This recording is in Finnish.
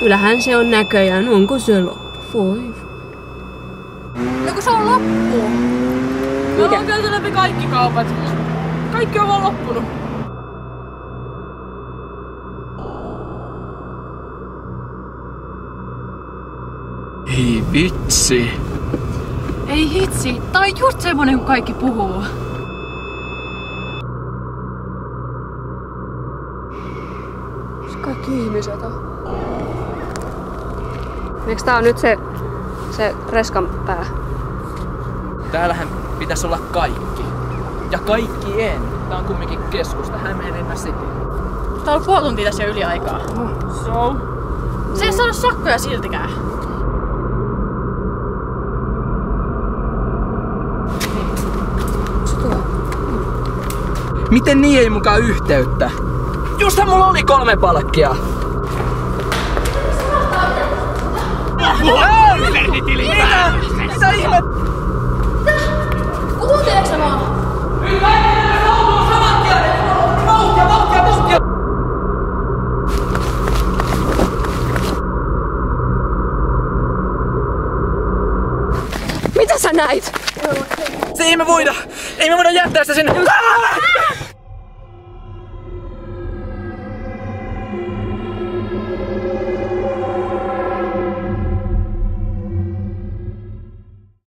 Kyllähän se on näköjään, onko se loppu? Voi. No kun se on loppu. Me ollaan käyty läpi kaikki kaupat. Kaikki on vaan loppunut. Ei vitsi. Ei hitsi, tää on just semmonen kun kaikki puhuu. Kaikki ihmiset on. Eiks tää on nyt se reskan pää? Täällähän pitäisi olla kaikki. Ja kaikkien. Tää on kumminkin keskusta, Hämeenlinna City. Tää on puoli tuntia tässä jo yli aikaa. So? Se ei saada sakkoja siltikään. Miten niin ei mukaan yhteyttä? Justhan mulla oli 3 palkkia. Mitä? Mitä ihmet? Kuunteleeko sä mua? Nyt kaikki nämä autot saman tien! Vauhtia! Mitä sä näit? Ei me voida jättää sitä sinne!